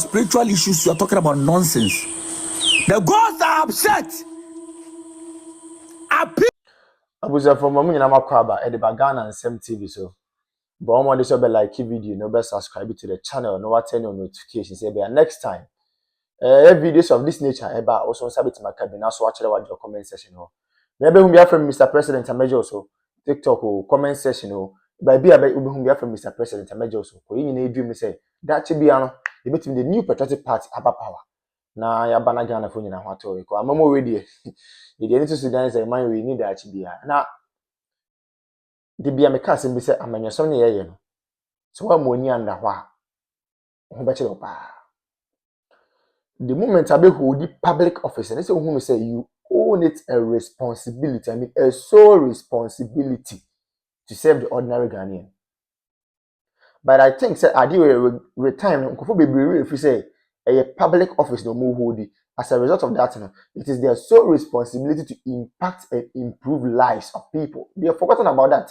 spiritual issues, you are talking about nonsense. The gods are upset. Abuza from Mamu na makwaba e de bagana and Sem TV so. But omo dey so be like video, no be subscribe to the channel, no what turn on notifications. Say be next time. Videos of this nature eba also sabit makabi na so watch your comment section ho. Maybe whom be from Mr. President Amejo also TikTok or comment section ho. By be whom be from Mr. President Amejo also. Ko yin na dream say that chi bia no e betim the new patriotic party aba power. Na ya bana Ghana fo nyina ho ato ko amamo we die. The need to Sudan say man we need that chi bia. Na the bia me ka sem bi say amanyasom ne ye no. So wa mo ni anda ho a ho be chiro pa. The moment I be hold the public office, and they say, who say you own it a responsibility. I mean, a sole responsibility to serve the ordinary Ghanaian. But I think, say, I do retirement. If you say a public office no more hold it, as a result of that, it is their sole responsibility to impact and improve lives of people. They have forgotten about that.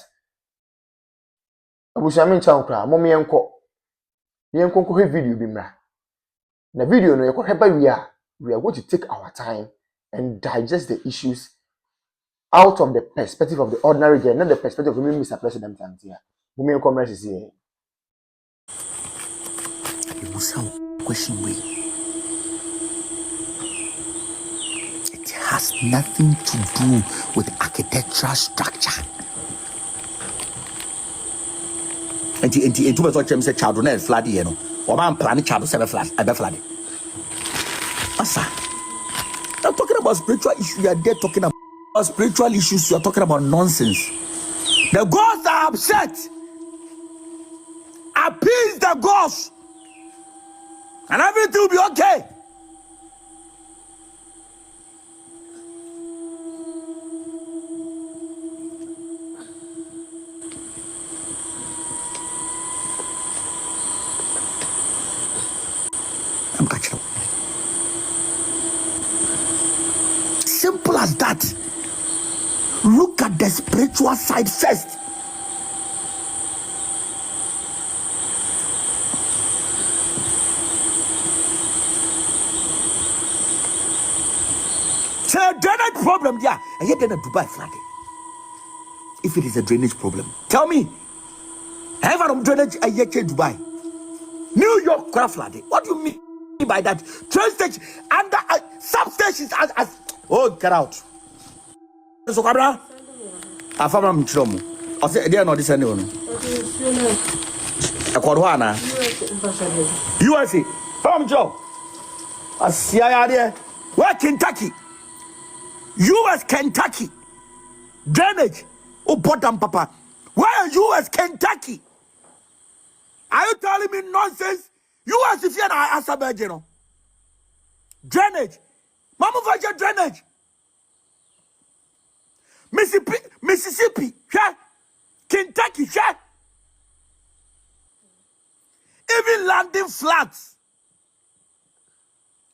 Abushamin Chankra, Mommy Uncle, the Uncle video bimra. In the video, we are going to take our time and digest the issues out of the perspective of the ordinary girl, not the perspective of Mr. President. Women commerce is here. It has nothing to do with architectural structure. And to me, so say child no flood here no. Or man plan child seven flood, I flood. Asa. I'm talking about spiritual issues. You are there talking about spiritual issues. You are talking about nonsense. The gods are upset. Appease the gods, and everything will be okay. I'm catching up. Simple as that. Look at the spiritual side first. Say a drainage problem, yeah. I hear then a Dubai flooding. If it is a drainage problem, tell me. Ever drainage I hear Dubai. New York craft flooding. What do you mean by that? Train station under substations as oh, get out. So Cabra, I found Mitromo. I said, they are not this anyone. Ajagurajah USA. From Joe. I see I there. Where Kentucky? US Kentucky. Drainage. Oh, bottom papa. Where US Kentucky? Are you telling me nonsense? US if you're not Asabajano. Drainage. Mama Vaja drainage. Mississippi. Yeah. Kentucky. Yeah. Even landing flats.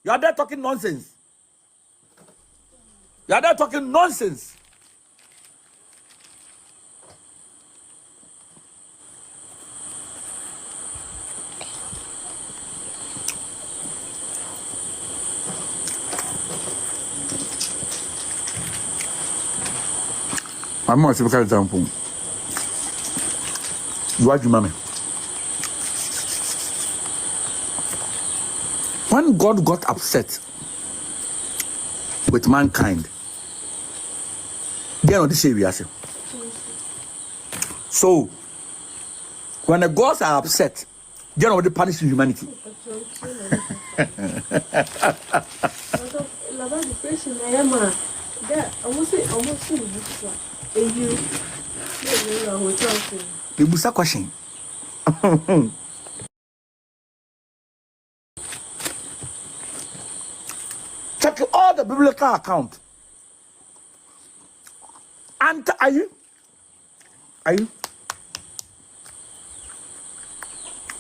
You are there talking nonsense. You are there talking nonsense. I'm not going to tell you. Juju. When God got upset with mankind, they are not the same. So, when the gods are upset, they are not punishing humanity. The Busa question. Check all the biblical account. And are you?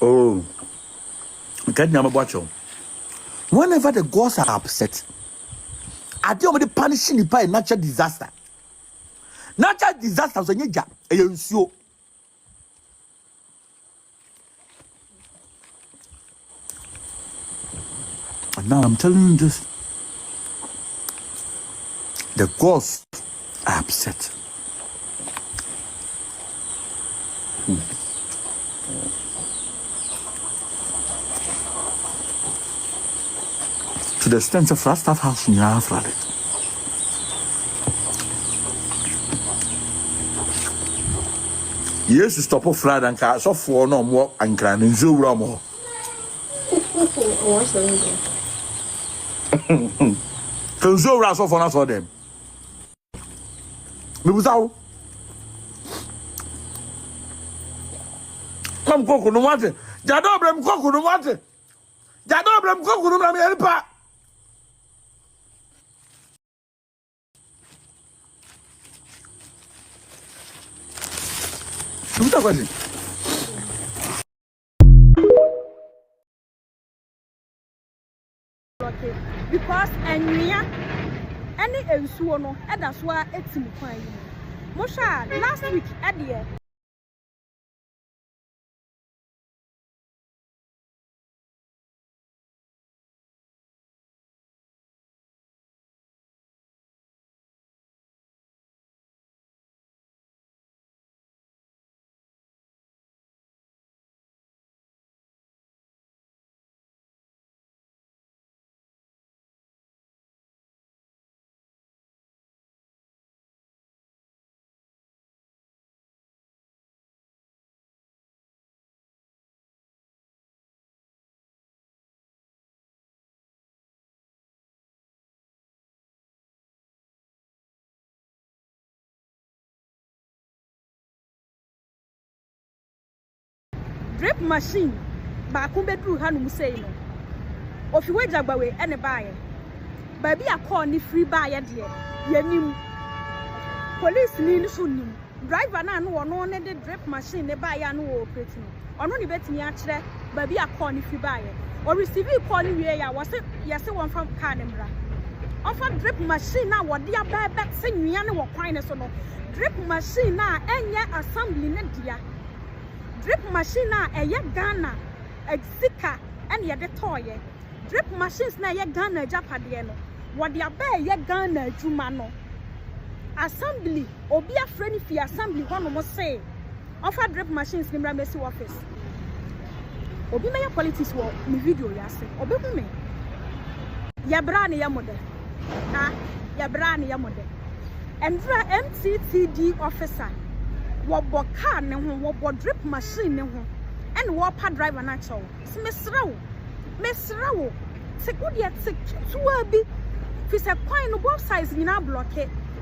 Oh, get me watch you. Whenever the gods are upset, are they already punishing you by a natural disaster? Natural disasters on your job. But now I'm telling you this. The gods are upset. To the extent of first staff house in your Friday. Yes, stop off Friday and cars off for no more and crying in Zuramo. Can Zora off on us for them? Without come cook no water. Jadobram cook no water. Jadobram cook no helper. Because any ensuono that's why it's in fine. Mosha last week at the drip machine baako bedru hanum say no ofi wagyabawe ene baaye baabi akọ ni free baaye de yanim police ni so nim driver na no wono ne de drip machine ne baaye no wo operate no ono ni betimi a kire baabi akọ ni free baaye o receive call ni wie ya wose yese won fam car ne mra offer drip machine na wode ababa se nwia ne wo kwan ne so no drip machine na enye assembly ne dia drip machine na eye Ghana exika and ye de toye drip machines na ye Ghana japade no wode aba ye Ghana adwuma no assembly obi afrani fi assembly hono mo say offer drip machines ni mramesi office obi me politics wo mi video ya say obi hu me ya bra ne ya model ya bra ne ya model endra MTTD officer wobo car ne ho wobo drip machine ne ho and wopa driver na chow mesrawo se kudia se tuwa bi fi se kwan no both sides nyina block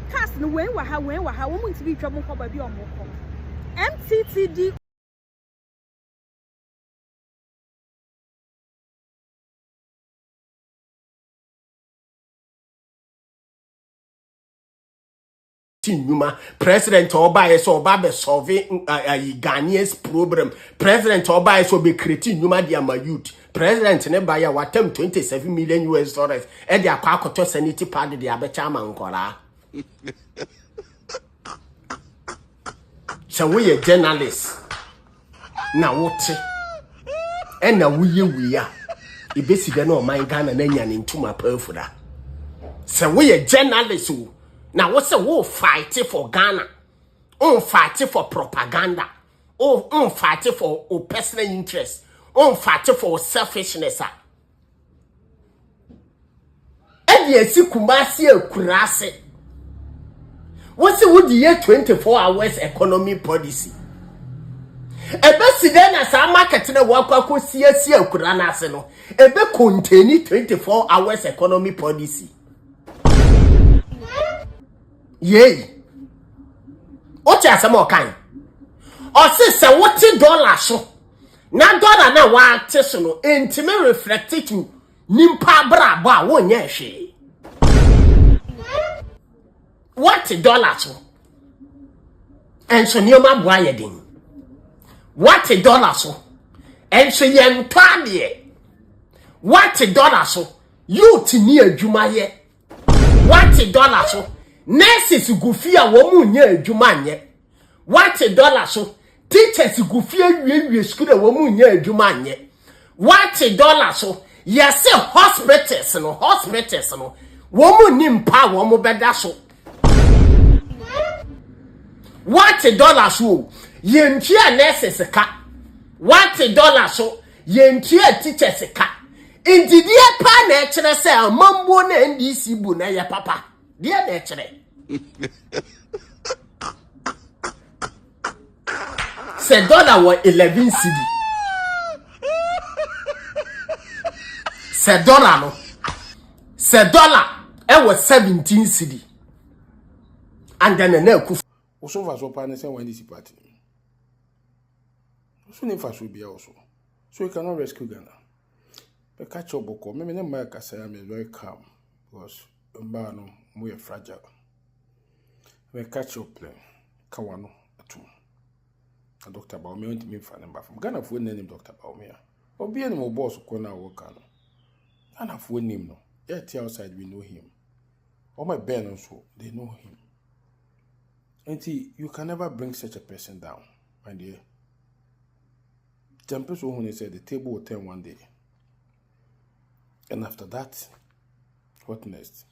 cars no wen wa ha wo mu ntibi twa mo ko ba bi o mo ko MTTD Numa president oba so oba be solve Ghanaians problem president oba so be creating Numa dia ma youth president ne ba ya watem $27 million e dia kwa akoto sanity pad dia be chama nkola so we journalist na wote e na wuya e beside na o man Ghana na nya ne ntuma pafura so we journalist now what's a war fighting for Ghana? Fighting for propaganda. Fighting for personal interest. Fighting for selfishness. And yes, Kumasi Kurase. What's the would year 24 hours economy policy? A best then as a market in a walk see Kuranaseno. A be contain 24 hours economy policy. Yay. What ya some kind? Or say what $1 so? Na dollar na wa teso no intime reflect it nimpa bra ba won ye hwe. What $1 so? Enso nioma boa ye din. What $1 so? Enso ye ntwa de. What $1 so? Youth ni adwuma ye. What $1 so? Nurses gufia wo mu nya adwuma anye. What $1 so? Teachers gufia wie school wo mu nya adwuma anye. What $1 so? Yes, hospitals no. Woman nimpa woman beda so. $1 so. Yentua nurses ka. $1 so. Yentua teachers ka. Indidie pa na echere se amambo na NDC bu na ye papa. Die na echere. Se dollar was 11 cedi. Se dollar no. Se dollar it was 17 cedi. And then na ku also for so partner say when this party. So ne for so be also. So you cannot rescue Ghana. But catch up boko. Me na my kasa am very calm because mba no mo ye fragile. Me catch up plan. Kawano atum. A Dr. Baumia went to me for number from Ghana for name Dr. Baumia. Obi any mo boss ko na work no. Ghana for name no. Yet outside we know him. All my Ben also they know him. And you can never bring such a person down, my dear. Some people who said the table will turn one day. And after that, what next?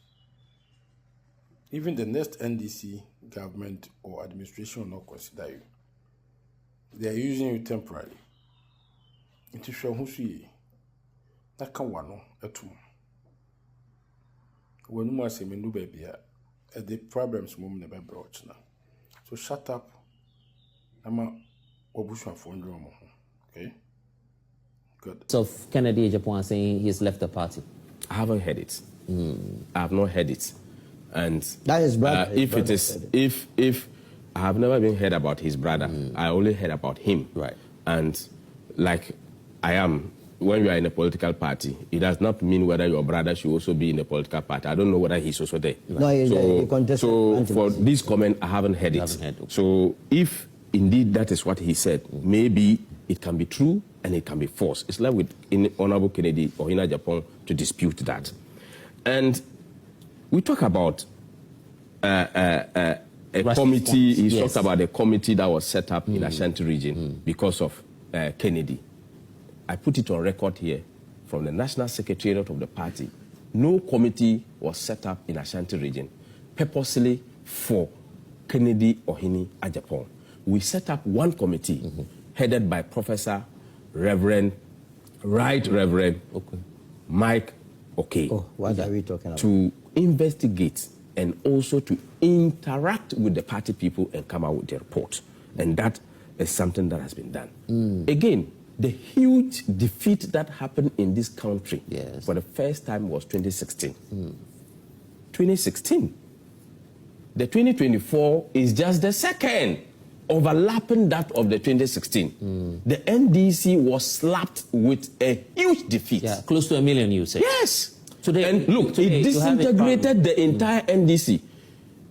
Even the next NDC government or administration will not consider you. They are using you temporarily. It is show who see that can one at all. When you must say, "Me no baby," the problems mum never brought now. So shut up. I'm a obushwa for ndromo. Okay? Good. Of Kennedy Japan saying he's left the party. I haven't heard it. I have not heard it. And that is brother. If it is, if I have never been heard about his brother, I only heard about him. Right. And like I am, when you are in a political party, it does not mean whether your brother should also be in a political party. I don't know whether he's also there. No, so for this comment, I haven't heard it. So if indeed that is what he said, maybe it can be true and it can be false. It's left with Honorable Kennedy Ohina Japan to dispute that. And we talk about a committee. He talked about a committee that was set up in Ashanti region because of Kennedy. I put it on record here from the National Secretariat of the party. No committee was set up in Ashanti region purposely for Kennedy Ohini Ajapong. We set up one committee headed by Professor Reverend Mike Okay. Oh, what are we talking about? To investigate and also to interact with the party people and come out with the report. And that is something that has been done. Again, the huge defeat that happened in this country for the first time was 2016. 2016. The 2024 is just the second, overlapping that of the 2016. The NDC was slapped with a huge defeat. Yeah, close to 1 million, you say. Yes. Today, and look, it disintegrated the entire NDC.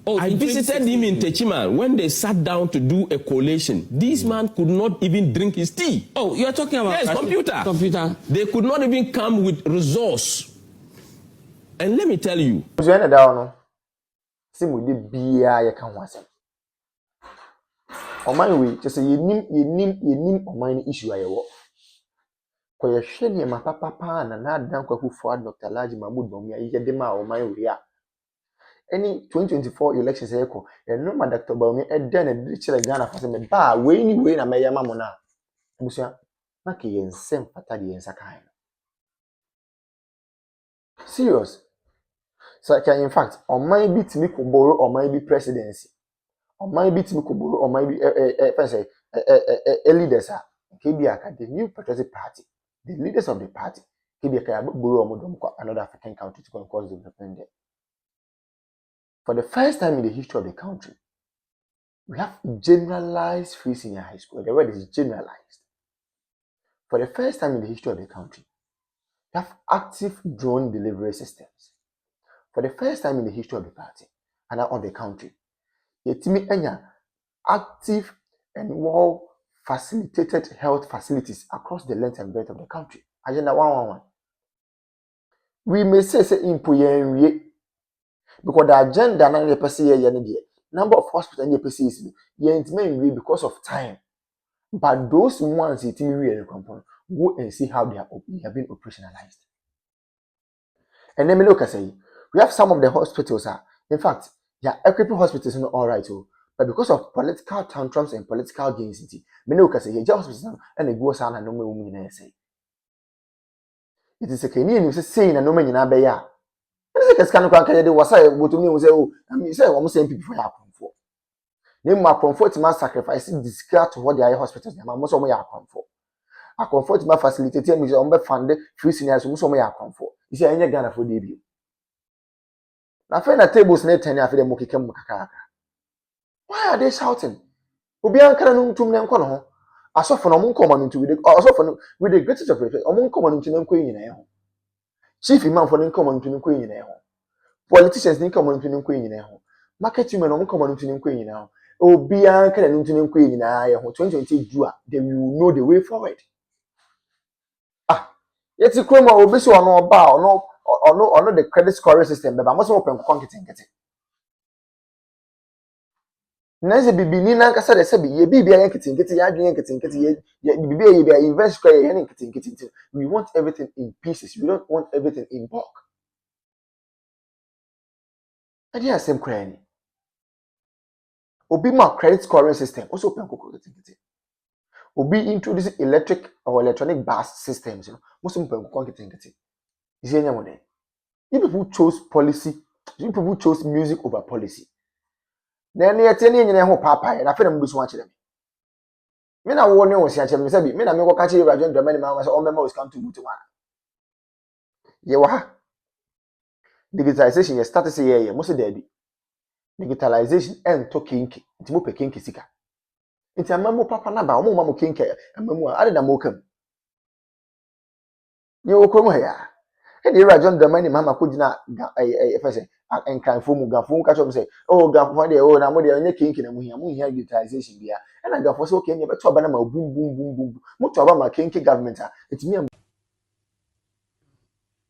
Oh, I visited him in Techiman when they sat down to do a collation. This man could not even drink his tea. Oh, you are talking about computer. They could not even come with resource. And let me tell you. Kwa sheni ma papa na dan kwaku for Dr. Laji Mahmoud Bawumia yedema o man we a any 2024 elections eko no ma Dr. Bawumia eden e di chere Ghana fa se me ba we ni we na meyama mo na busia na ke yensem pata de yensa kan serious so in fact on my bit me ko borrow on my be presidency on my bit me ko borrow on my be leaders a KBA the new patriotic party. The leaders of the party, another African country to cause development there. For the first time in the history of the country, we have generalized free senior high school. The word is generalized. For the first time in the history of the country, we have active drone delivery systems. For the first time in the history of the party and of the country, active and well facilitated health facilities across the length and breadth of the country. Agenda 111. We may say impoyen because the agenda na the person here number of hospitals and the is intimate because of time. But those ones it go and see how they have been operationalized. And then me look say we have some of the hospitals in fact, yeah, equipping hospitals is not all right too. But because of political tantrums and political gains, me look say yeah, hospitals and the go sana no me say. It is a Kenyan who say na no me nyina be ya. Ese keska no kan kanye de wasa botumi wo say oh, I mean say wo say people for ya akonfo. Na mu akonfo ti ma sacrifice discard to what their hospitals na mo so mo ya akonfo. Akonfo ti ma facilitate am say on be fund free seniors mo so mo ya akonfo. You say enye Ghana for dey bi. Na fe na tables na ten afi dem mo keke mo kakaka. Why are they shouting? Obi an kana no ntum na nko no ho. Asofo no mo nko ma no ntu asofo no with the greatest of respect, omo nko ma no ntu na nko nyina ye ho. Chief imam for nko ma no ntu na nko nyina ye ho. Politicians nko ma no ntu na nko nyina ye ho. Market women no nko ma no ntu na nko nyina ye ho. Obi an kana no ntu na nko nyina ye ho. 2020 Jua, they will know the way forward. Yeti kroma obi so ono ba ono the credit scoring system be ba mo so open kokon kete. Nanze bibini na nkasa de sebi ye bibia yan kete ya adwen kete ye bibia ye bia invest square ye kete. We want everything in pieces. We don't want everything in bulk. Adi asem kra ni. Obi ma credit scoring system also open kokon kete. Obi introduce electric or electronic bus systems, you know. Most open kokon kete. Is any one. You people chose policy. You people chose music over policy. Na ne yete ne nyine ho papa na fe na mbusu wa kire me. Me na wo ne wo sia kire me sabi me na me ko ka kire Ajagurajah say o mema was come to butu wa. Ye wa ha. Digitalization ye start say ye mo se da bi. Digitalization en to kinki. Nti mo pe kinki sika. Nti amamu papa na ba o mo ma mo kinki amamu a ade na mo kam. Ye wo krom ha ya. E dey Ajagurajah ko gina efese enkanfo mu gafo ka chom say oh gafo dey oh na mo dey onye kinki na mo hia digitalization bia e na gafo so okay nye beto aba na ma boom mo to aba ma kinki government a etimi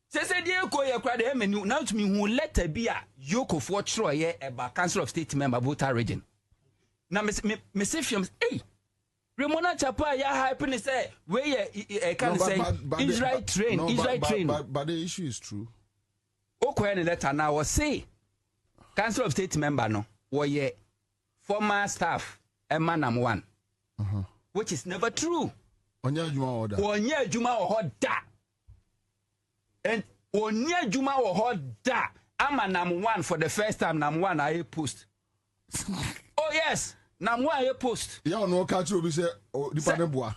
Say dey ko ye kra dey menu now to me hu letter bia yoko for tro ye eba council of state member voter region na me say fiam eh Remona Chapa ya hype ni say we ye can say Israel train but the issue is true. Okwe the letter now was say council of state member no ye former staff emanam one which is never true. Onya juma order and onya juma order amanam one for the first time nam one I post. Oh yes, nam one I post. Yeah, no catch you be say oh, the paneboa.